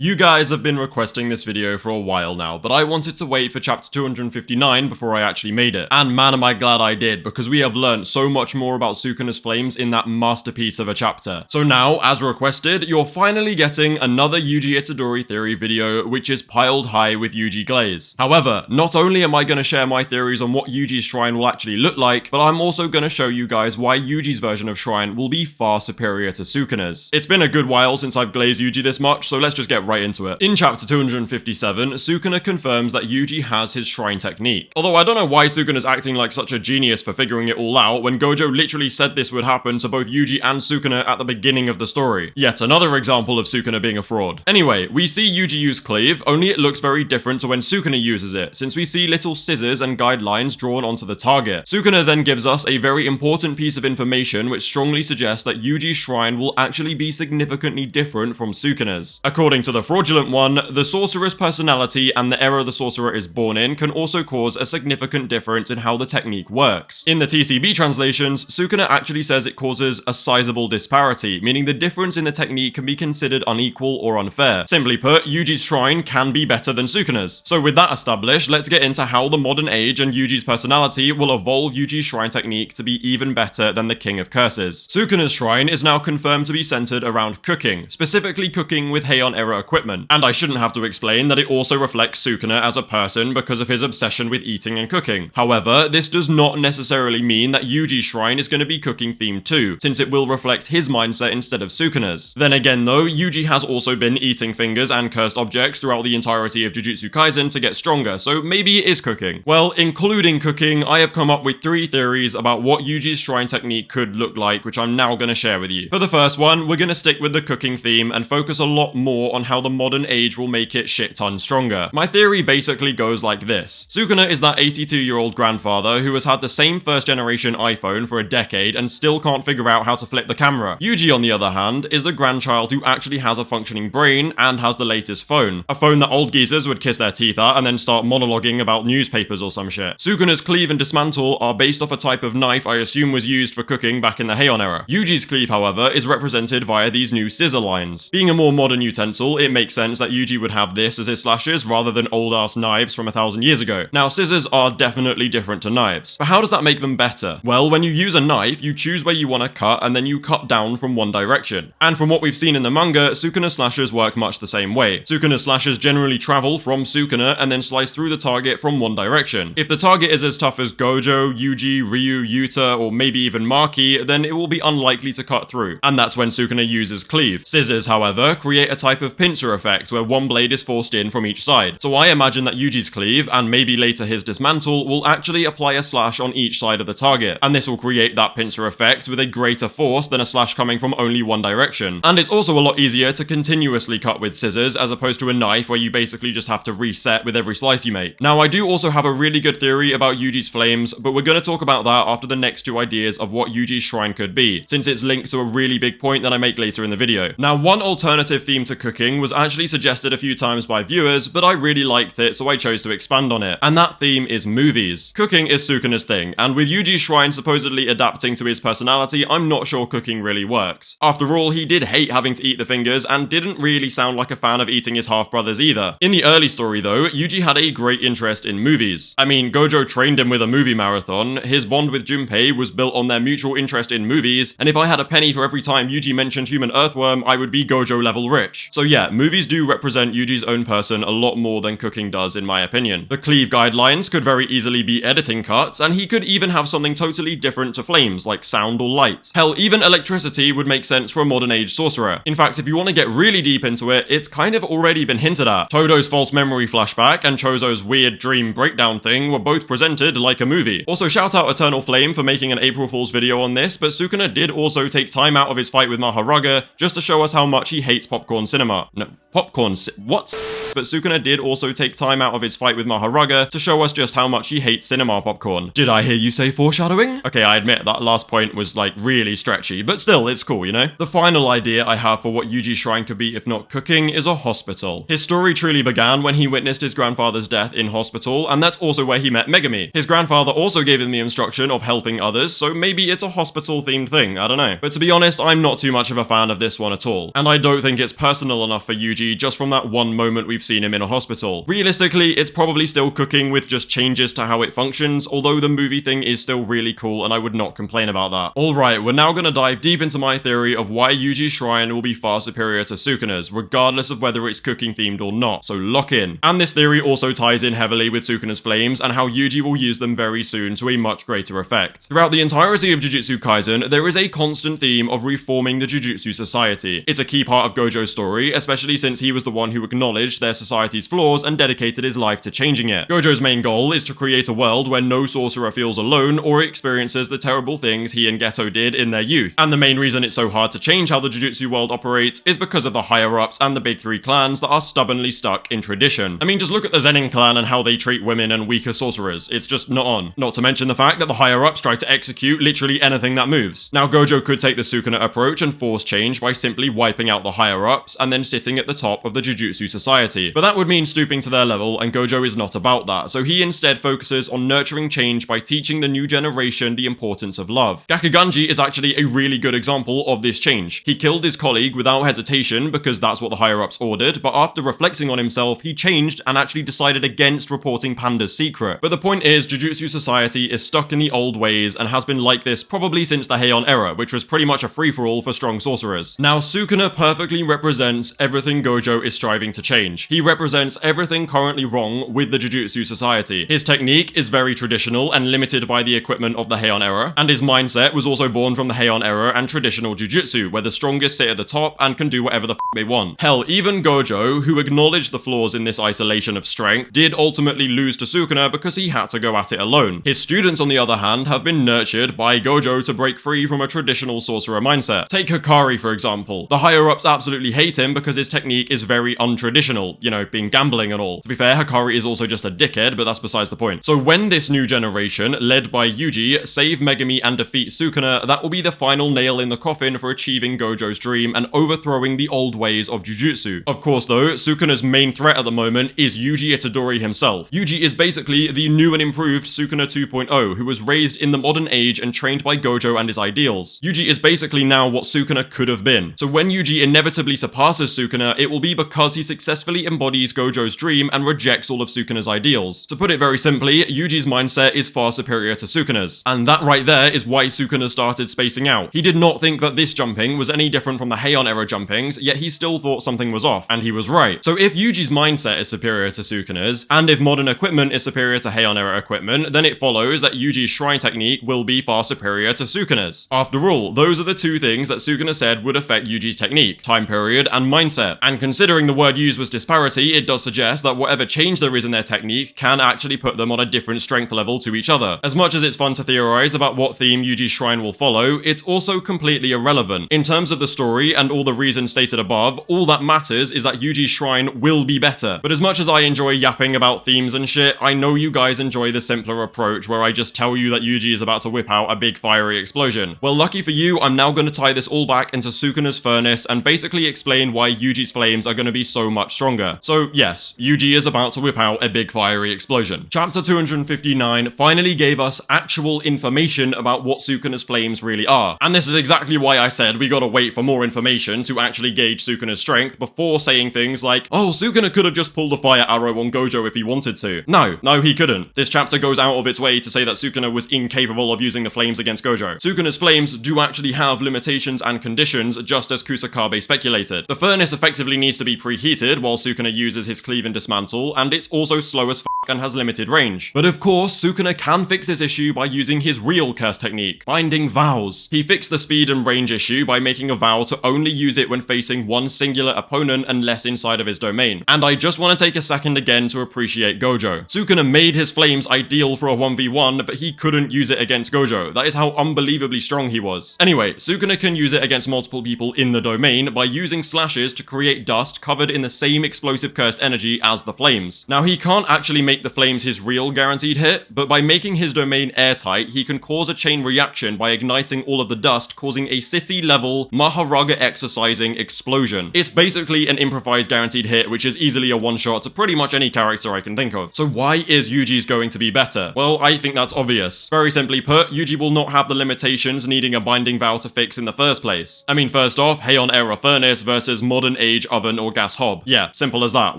You guys have been requesting this video for a while now, but I wanted to wait for chapter 259 before I actually made it. And man am I glad I did, because we have learned so much more about Sukuna's flames in that masterpiece of a chapter. So now, as requested, you're finally getting another Yuji Itadori theory video, which is piled high with Yuji glaze. However, not only am I going to share my theories on what Yuji's shrine will actually look like, but I'm also going to show you guys why Yuji's version of shrine will be far superior to Sukuna's. It's been a good while since I've glazed Yuji this much, so let's just get right into it. In chapter 257, Sukuna confirms that Yuji has his shrine technique. Although I don't know why Sukuna's acting like such a genius for figuring it all out when Gojo literally said this would happen to both Yuji and Sukuna at the beginning of the story. Yet another example of Sukuna being a fraud. Anyway, we see Yuji use cleave, only it looks very different to when Sukuna uses it, since we see little scissors and guidelines drawn onto the target. Sukuna then gives us a very important piece of information which strongly suggests that Yuji's shrine will actually be significantly different from Sukuna's. According to the fraudulent one, the sorcerer's personality and the era the sorcerer is born in can also cause a significant difference in how the technique works. In the TCB translations, Sukuna actually says it causes a sizable disparity, meaning the difference in the technique can be considered unequal or unfair. Simply put, Yuji's shrine can be better than Sukuna's. So with that established, let's get into how the modern age and Yuji's personality will evolve Yuji's shrine technique to be even better than the King of Curses. Sukuna's shrine is now confirmed to be centered around cooking, specifically cooking with Heian era equipment. And I shouldn't have to explain that it also reflects Sukuna as a person because of his obsession with eating and cooking. However, this does not necessarily mean that Yuji's shrine is going to be cooking themed too, since it will reflect his mindset instead of Sukuna's. Then again though, Yuji has also been eating fingers and cursed objects throughout the entirety of Jujutsu Kaisen to get stronger, so maybe it is cooking. Well, including cooking, I have come up with 3 theories about what Yuji's shrine technique could look like, which I'm now going to share with you. For the first one, we're going to stick with the cooking theme and focus a lot more on how the modern age will make it shit ton stronger. My theory basically goes like this. Sukuna is that 82-year-old grandfather who has had the same first generation iPhone for a decade and still can't figure out how to flip the camera. Yuji, on the other hand, is the grandchild who actually has a functioning brain and has the latest phone. A phone that old geezers would kiss their teeth at and then start monologuing about newspapers or some shit. Sukuna's cleave and dismantle are based off a type of knife I assume was used for cooking back in the Heian era. Yuji's cleave, however, is represented via these new scissor lines. Being a more modern utensil, it makes sense that Yuji would have this as his slashes rather than old-ass knives from 1,000 years ago. Now, scissors are definitely different to knives, but how does that make them better? Well, when you use a knife, you choose where you want to cut and then you cut down from one direction. And from what we've seen in the manga, Sukuna slashes work much the same way. Sukuna slashes generally travel from Sukuna and then slice through the target from one direction. If the target is as tough as Gojo, Yuji, Ryu, Yuta, or maybe even Maki, then it will be unlikely to cut through. And that's when Sukuna uses cleave. Scissors, however, create a type of pincer effect where one blade is forced in from each side. So I imagine that Yuji's cleave, and maybe later his dismantle, will actually apply a slash on each side of the target. And this will create that pincer effect with a greater force than a slash coming from only one direction. And it's also a lot easier to continuously cut with scissors as opposed to a knife where you basically just have to reset with every slice you make. Now, I do also have a really good theory about Yuji's flames, but we're going to talk about that after the next 2 ideas of what Yuji's shrine could be, since it's linked to a really big point that I make later in the video. Now, one alternative theme to cooking was actually suggested a few times by viewers, but I really liked it, so I chose to expand on it. And that theme is movies. Cooking is Sukuna's thing, and with Yuji's shrine supposedly adapting to his personality, I'm not sure cooking really works. After all, he did hate having to eat the fingers and didn't really sound like a fan of eating his half-brothers either. In the early story though, Yuji had a great interest in movies. I mean, Gojo trained him with a movie marathon, his bond with Junpei was built on their mutual interest in movies, and if I had a penny for every time Yuji mentioned human earthworm, I would be Gojo level rich. So yeah, movies do represent Yuji's own person a lot more than cooking does in my opinion. The cleave guidelines could very easily be editing cuts, and he could even have something totally different to flames, like sound or light. Hell, even electricity would make sense for a modern age sorcerer. In fact, if you want to get really deep into it, it's kind of already been hinted at. Todo's false memory flashback and Chozo's weird dream breakdown thing were both presented like a movie. Also, shout out Eternal Flame for making an April Fool's video on this, but Sukuna did also take time out of his fight with Mahoraga just to show us how much he hates popcorn cinema. No, what? but Sukuna did also take time out of his fight with Maharaga to show us just how much he hates cinema popcorn. Did I hear you say foreshadowing? Okay, I admit that last point was like really stretchy, but still, it's cool, you know? The final idea I have for what Yuji's shrine could be if not cooking is a hospital. His story truly began when he witnessed his grandfather's death in hospital, and that's also where he met Megami. His grandfather also gave him the instruction of helping others, so maybe it's a hospital-themed thing, I don't know. But to be honest, I'm not too much of a fan of this one at all, and I don't think it's personal enough for Yuji just from that one moment we've seen him in a hospital. Realistically, it's probably still cooking with just changes to how it functions, although the movie thing is still really cool and I would not complain about that. Alright, we're now gonna dive deep into my theory of why Yuji's shrine will be far superior to Sukuna's, regardless of whether it's cooking themed or not, so lock in. And this theory also ties in heavily with Sukuna's flames and how Yuji will use them very soon to a much greater effect. Throughout the entirety of Jujutsu Kaisen, there is a constant theme of reforming the Jujutsu society. It's a key part of Gojo's story, especially since he was the one who acknowledged their society's flaws and dedicated his life to changing it. Gojo's main goal is to create a world where no sorcerer feels alone or experiences the terrible things he and Geto did in their youth. And the main reason it's so hard to change how the Jujutsu world operates is because of the higher-ups and the big three clans that are stubbornly stuck in tradition. I mean, just look at the Zenin clan and how they treat women and weaker sorcerers. It's just not on. Not to mention the fact that the higher-ups try to execute literally anything that moves. Now, Gojo could take the Sukuna approach and force change by simply wiping out the higher-ups and then sitting at the top of the Jujutsu society. But that would mean stooping to their level, and Gojo is not about that, so he instead focuses on nurturing change by teaching the new generation the importance of love. Gakuganji is actually a really good example of this change. He killed his colleague without hesitation because that's what the higher-ups ordered, but after reflecting on himself, he changed and actually decided against reporting Panda's secret. But the point is, Jujutsu society is stuck in the old ways and has been like this probably since the Heian era, which was pretty much a free-for-all for strong sorcerers. Now, Sukuna perfectly represents everything Gojo is striving to change. He represents everything currently wrong with the Jujutsu society. His technique is very traditional and limited by the equipment of the Heian era, and his mindset was also born from the Heian era and traditional Jujutsu, where the strongest sit at the top and can do whatever the f they want. Hell, even Gojo, who acknowledged the flaws in this isolation of strength, did ultimately lose to Sukuna because he had to go at it alone. His students, on the other hand, have been nurtured by Gojo to break free from a traditional sorcerer mindset. Take Hikari, for example. The higher-ups absolutely hate him because his technique is very untraditional, you know, being gambling and all. To be fair, Hikari is also just a dickhead, but that's besides the point. So when this new generation, led by Yuji, save Megami and defeat Sukuna, that will be the final nail in the coffin for achieving Gojo's dream and overthrowing the old ways of Jujutsu. Of course though, Sukuna's main threat at the moment is Yuji Itadori himself. Yuji is basically the new and improved Sukuna 2.0, who was raised in the modern age and trained by Gojo and his ideals. Yuji is basically now what Sukuna could have been. So when Yuji inevitably surpasses Sukuna, it will be because he successfully embodies Gojo's dream and rejects all of Sukuna's ideals. To put it very simply, Yuji's mindset is far superior to Sukuna's. And that right there is why Sukuna started spacing out. He did not think that this jumping was any different from the Heian era jumpings, yet he still thought something was off, and he was right. So if Yuji's mindset is superior to Sukuna's, and if modern equipment is superior to Heian era equipment, then it follows that Yuji's shrine technique will be far superior to Sukuna's. After all, those are the two things that Sukuna said would affect Yuji's technique, time period and mindset. And considering the word used was disparity, it does suggest that whatever change there is in their technique can actually put them on a different strength level to each other. As much as it's fun to theorize about what theme Yuji's shrine will follow, it's also completely irrelevant. In terms of the story and all the reasons stated above, all that matters is that Yuji's shrine will be better. But as much as I enjoy yapping about themes and shit, I know you guys enjoy the simpler approach where I just tell you that Yuji is about to whip out a big fiery explosion. Well, lucky for you, I'm now going to tie this all back into Sukuna's furnace and basically explain why Yuji's flames are going to be so much stronger. So yes, Yuji is about to whip out a big fiery explosion. Chapter 259 finally gave us actual information about what Sukuna's flames really are. And this is exactly why I said we gotta wait for more information to actually gauge Sukuna's strength before saying things like, oh, Sukuna could have just pulled a fire arrow on Gojo if he wanted to. No, he couldn't. This chapter goes out of its way to say that Sukuna was incapable of using the flames against Gojo. Sukuna's flames do actually have limitations and conditions, just as Kusakabe speculated. The furnace effectively needs to be preheated while Sukuna uses his cleave and dismantle, and it's also slow as f***, and has limited range. But of course, Sukuna can fix this issue by using his real curse technique, binding vows. He fixed the speed and range issue by making a vow to only use it when facing one singular opponent and less inside of his domain. And I just want to take a second again to appreciate Gojo. Sukuna made his flames ideal for a 1v1, but he couldn't use it against Gojo. That is how unbelievably strong he was. Anyway, Sukuna can use it against multiple people in the domain by using slashes to create dust covered in the same explosive cursed energy as the flames. Now, he can't actually make the flames his real guaranteed hit, but by making his domain airtight, he can cause a chain reaction by igniting all of the dust, causing a city-level Maharaga exercising explosion. It's basically an improvised guaranteed hit, which is easily a one-shot to pretty much any character I can think of. So why is Yuji's going to be better? Well, I think that's obvious. Very simply put, Yuji will not have the limitations needing a binding vow to fix in the first place. I mean, first off, Heian era furnace versus modern age oven or gas hob. Yeah, simple as that.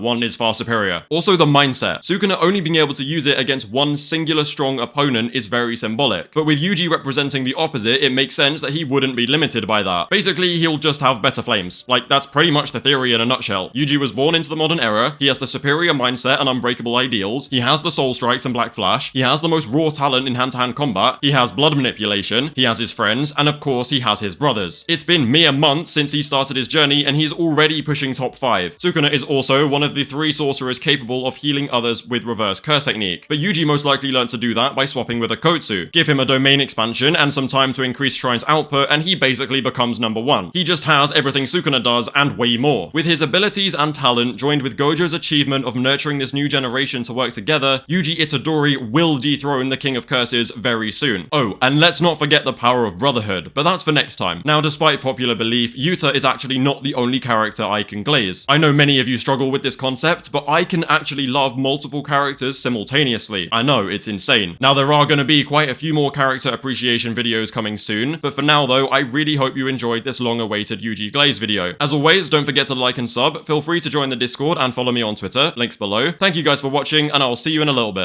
One is far superior. Also, the mindset. Sukuna only being able to use it against one singular strong opponent is very symbolic. But with Yuji representing the opposite, it makes sense that he wouldn't be limited by that. Basically, he'll just have better flames. Like, that's pretty much the theory in a nutshell. Yuji was born into the modern era, he has the superior mindset and unbreakable ideals, he has the soul strikes and black flash, he has the most raw talent in hand-to-hand combat, he has blood manipulation, he has his friends, and of course he has his brothers. It's been mere months since he started his journey and he's already pushing top 5. Sukuna is also one of the 3 sorcerers capable of healing others with reverse curse technique, but Yuji most likely learned to do that by swapping with a Kotsu. Give him a domain expansion and some time to increase Shrine's output and he basically becomes number 1. He just has everything Sukuna does and way more. With his abilities and talent joined with Gojo's achievement of nurturing this new generation to work together, Yuji Itadori will dethrone the King of Curses very soon. Oh, and let's not forget the power of brotherhood, but that's for next time. Now, despite popular belief, Yuta is actually not the only character I can glaze. I know many of you struggle with this concept, but I can actually love multiple characters simultaneously. I know, it's insane. Now, there are going to be quite a few more character appreciation videos coming soon, but for now though, I really hope you enjoyed this long-awaited Yuji Glaze video. As always, don't forget to like and sub, feel free to join the Discord and follow me on Twitter, links below. Thank you guys for watching, and I'll see you in a little bit.